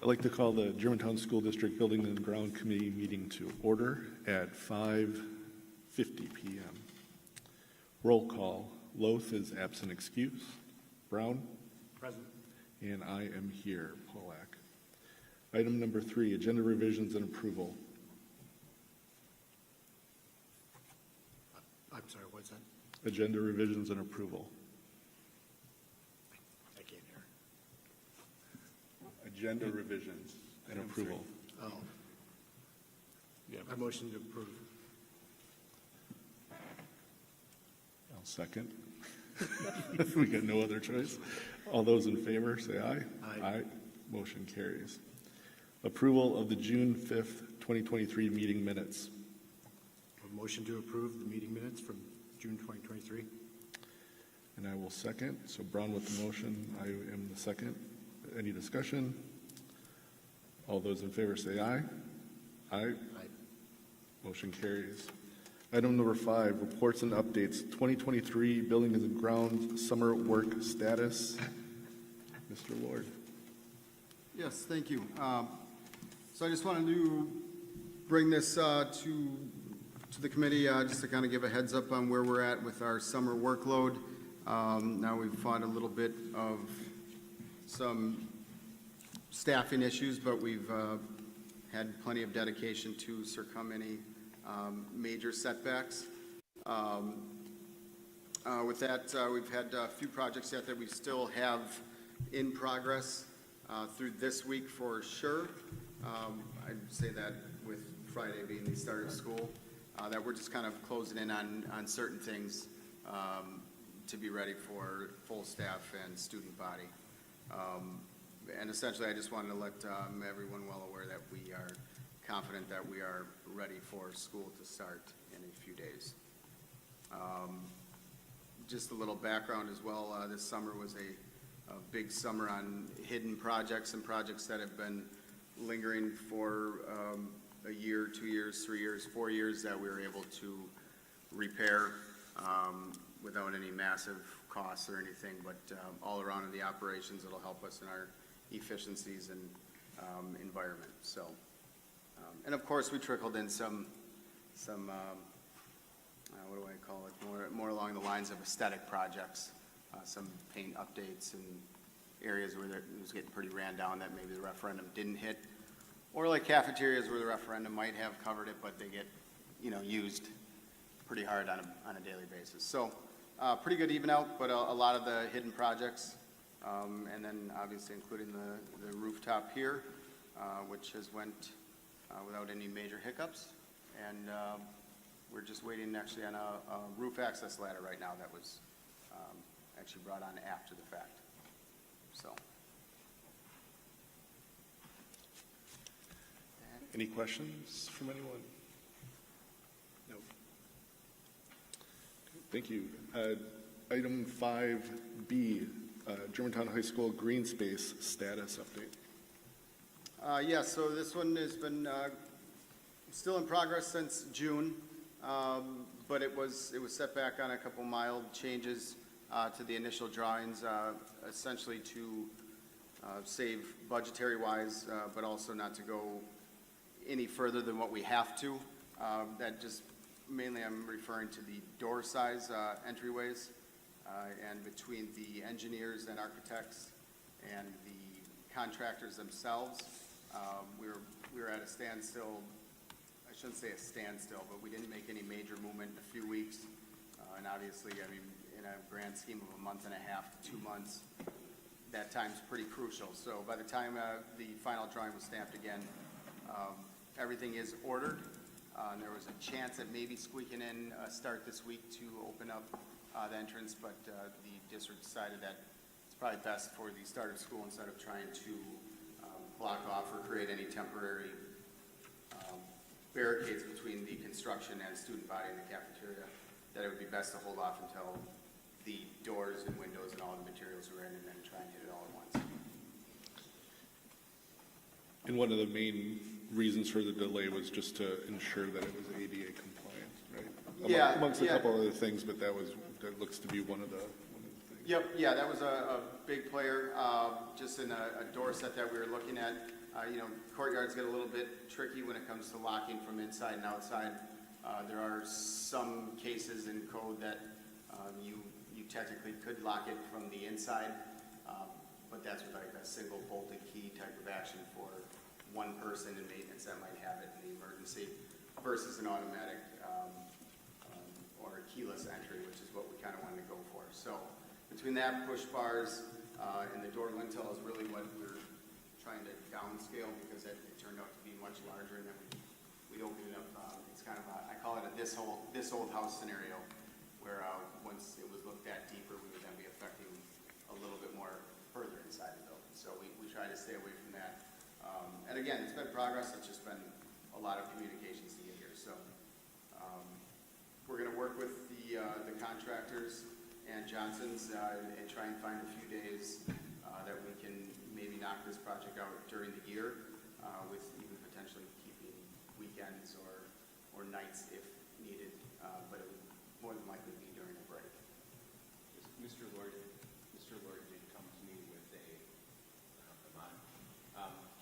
I'd like to call the Germantown School District Building and Ground Committee meeting to order at 5:50 p.m. Roll call. Loth is absent excuse. Brown? Present. And I am here, Polak. Item number 3, agenda revisions and approval. I'm sorry, what's that? Agenda revisions and approval. I can't hear. Agenda revisions and Item approval. 3. Oh. Yeah. I motion to approve. I'll second. We got no other choice. All those in favor, say aye. Aye. Motion carries. Approval of the June 5th, 2023 meeting minutes. A motion to approve the meeting minutes from June 2023. And I will second. So Brown with the motion, I am the second. Any discussion? All those in favor say aye. Aye. Aye. Motion carries. Item number 5, reports and updates, 2023 Building and Grounds Summer Work Status. Mr. Lord. Yes, thank you. So I just wanted to bring this to the committee just to kind of give a heads up on where we're at with our summer workload. Now we've fought a little bit of some staffing issues, but we've had plenty of dedication to circum any major setbacks. With that, we've had a few projects yet that we still have in progress through this week for sure. I'd say that with Friday being the start of school, that we're just kind of closing in on certain things to be ready for full staff and student body. And essentially, I just wanted to let everyone well aware that we are confident that we are ready for school to start in a few days. Just a little background as well, this summer was a big summer on hidden projects and projects that have been lingering for a year, 2 years, 3 years, 4 years that we were able to repair without any massive costs or anything, but all around in the operations, it'll help us in our efficiencies and environment. So. And of course, we trickled in some what do I call it, more along the lines of aesthetic projects, some paint updates and areas where it was getting pretty ran down that maybe the referendum didn't hit, or like cafeterias where the referendum might have covered it, but they get, used pretty hard on a daily basis. So pretty good even out, but a lot of the hidden projects, and then obviously including the rooftop here, which has went without any major hiccups, and we're just waiting actually on a roof access ladder right now that was actually brought on after the fact. So. Any questions from anyone? No. Thank you. Item 5B, Germantown High School Green Space Status Update. Yes, so this one has been still in progress since June, but it was set back on a couple mild changes to the initial drawings, essentially to save budgetary-wise, but also not to go any further than what we have to. That just mainly I'm referring to the door size entryways, and between the engineers and architects and the contractors themselves. We were at a standstill. I shouldn't say a standstill, but we didn't make any major movement in a few weeks. And obviously, I mean, in a grand scheme of a month and a half to 2 months, that time's pretty crucial. So by the time the final drawing was stamped again, everything is ordered. And there was a chance at maybe squeaking in a start this week to open up the entrance, but the district decided that it's probably best for the start of school, instead of trying to block off or create any temporary barricades between the construction and student body in the cafeteria, that it would be best to hold off until the doors and windows and all the materials were in, and then try and hit it all at once. And one of the main reasons for the delay was just to ensure that it was ADA compliant, right? Yeah, Amongst a yeah. couple other things, but that looks to be one of the things. Yep, yeah, that was a big player, just in a door set that we were looking at. You know, courtyards get a little bit tricky when it comes to locking from inside and outside. There are some cases in code that you technically could lock it from the inside, but that's with like a single bolted key type of action for one person in maintenance that might have it in the emergency versus an automatic or a keyless entry, which is what we kind of wanted to go for. So between that, push bars, and the door lintel is really what we're trying to downscale because it turned out to be much larger, and then we opened it up. It's kind of I call it a this old house scenario, where once it was looked at deeper, we would then be affecting a little bit more further inside the building. So we try to stay away from that. And again, it's been progress. It's just been a lot of communications to get here. So we're going to work with the contractors and Johnson's and try and find a few days that we can maybe knock this project out during the year, with even potentially keeping weekends or nights if needed, but it would more than likely be during a break. Mr. Lord did come to me with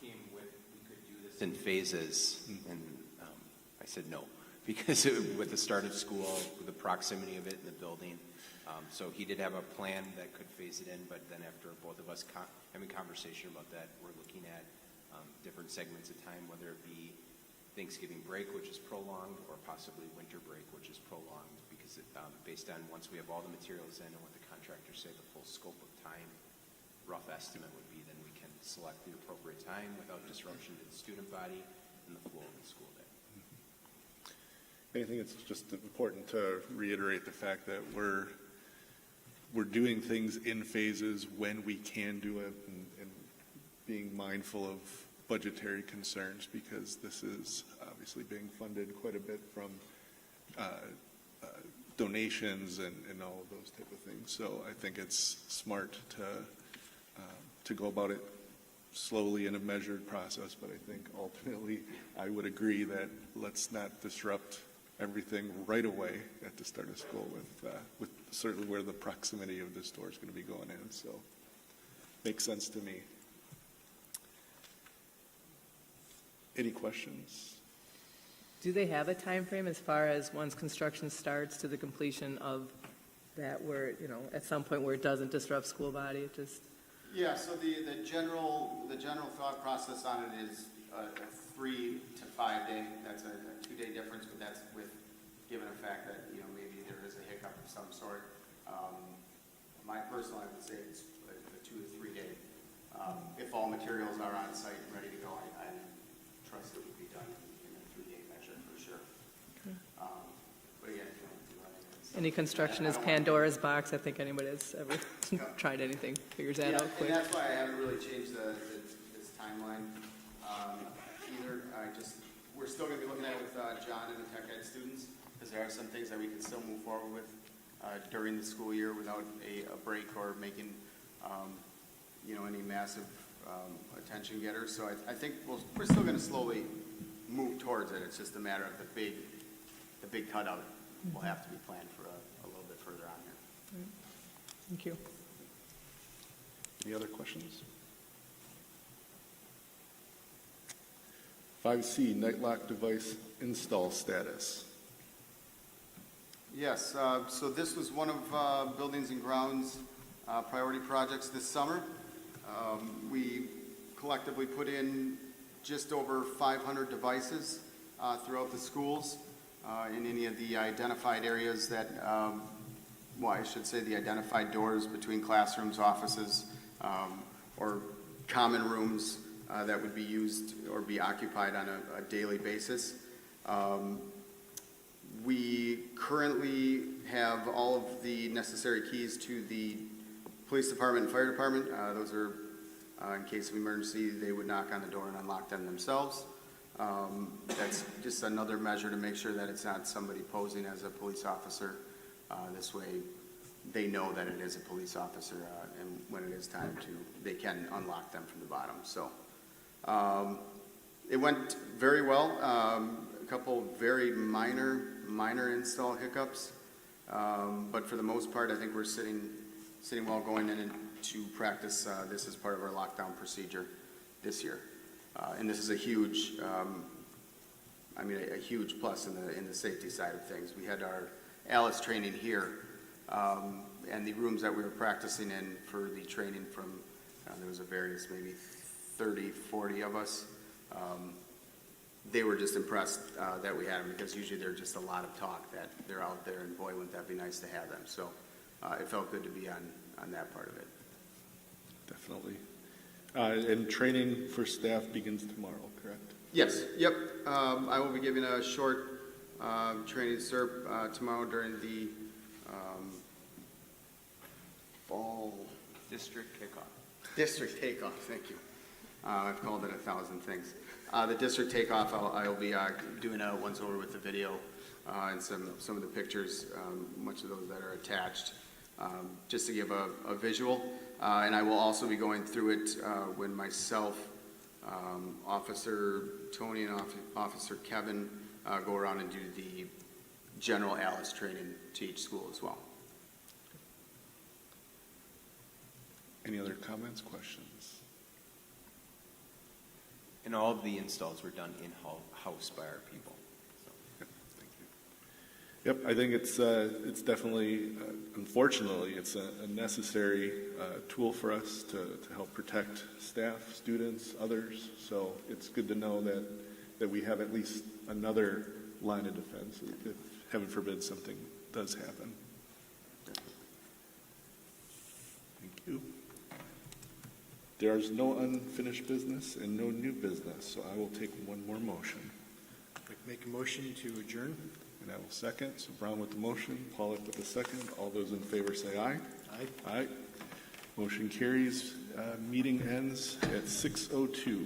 came with, we could do this in phases, and I said no, because with the start of school, with the proximity of it in the building, so he did have a plan that could phase it in, but then after both of us having conversation about that, we're looking at different segments of time, whether it be Thanksgiving break, which is prolonged, or possibly winter break, which is prolonged, because based on once we have all the materials in and what the contractors say the full scope of time, rough estimate would be, then we can select the appropriate time without disruption to the student body and the flow of the school day. I think it's just important to reiterate the fact that we're doing things in phases when we can do it, and being mindful of budgetary concerns, because this is obviously being funded quite a bit from donations and all of those type of things. So I think it's smart to go about it slowly in a measured process, but I think ultimately I would agree that let's not disrupt everything right away at the start of school with certainly where the proximity of this store is going to be going in. So makes sense to me. Any questions? Do they have a time frame as far as once construction starts to the completion of that, where, you know, at some point where it doesn't disrupt school body? It just... Yeah, so the general thought process on it is a 3 to 5 day. That's a 2-day difference, but that's with given the fact that, you know, maybe there is a hiccup of some sort. My personal, I would say it's a 2 to 3 day. If all materials are on site and ready to go, I trust it would be done in a 3-day measure for sure. But again, if you want to Any construction is Pandora's box. I think anybody that's ever tried anything figures that out quick. And that's why I haven't really changed this timeline either. We're still going to be looking at it with John and the tech ed students, because there are some things that we can still move forward with during the school year without a break or making any massive attention getters. So I think we're still going to slowly move towards it. It's just a matter of the big cutout will have to be planned for a little bit further on here. Thank you. Any other questions? 5C, night lock device install status. Yes, so this was one of Buildings and Grounds' priority projects this summer. We collectively put in just over 500 devices throughout the schools in any of the identified areas that, I should say the identified doors between classrooms, offices, or common rooms that would be used or be occupied on a daily basis. We currently have all of the necessary keys to the police department and fire department. Those are, in case of emergency, they would knock on the door and unlock them themselves. That's just another measure to make sure that it's not somebody posing as a police officer. This way, they know that it is a police officer, and when it is time to, they can unlock them from the bottom. So it went very well. A couple very minor install hiccups, but for the most part, I think we're sitting sitting well going in to practice this as part of our lockdown procedure this year. And this is a huge, a huge plus in the safety side of things. We had our Alice training here, and the rooms that we were practicing in for the training from, there was a various, maybe 30, 40 of us. They were just impressed that we had them, because usually they're just a lot of talk that they're out there, and boy, wouldn't that be nice to have them. So it felt good to be on that part of it. Definitely. And training for staff begins tomorrow, correct? Yes, yep. I will be giving a short training SERP tomorrow during the fall District kickoff. district takeoff. Thank you. I've called it 1,000 things. The district takeoff, I'll be doing a once over with the video and some of the pictures, much of those that are attached, just to give a visual. And I will also be going through it when myself, Officer Tony, and Officer Kevin go around and do the general Alice training to each school as well. Any other comments, questions? And all of the installs were done in-house by our people. So, Yep, thank you. Yep, I think it's definitely, unfortunately, it's a necessary tool for us to help protect staff, students, others. So it's good to know that we have at least another line of defense if, heaven forbid, something does happen. Thank you. There is no unfinished business and no new business, so I will take one more motion. I'd like to make a motion to adjourn. And I will second. So Brown with the motion, Pollock with the second. All those in favor say aye. Aye. Aye. Motion carries. Meeting ends at 6:02.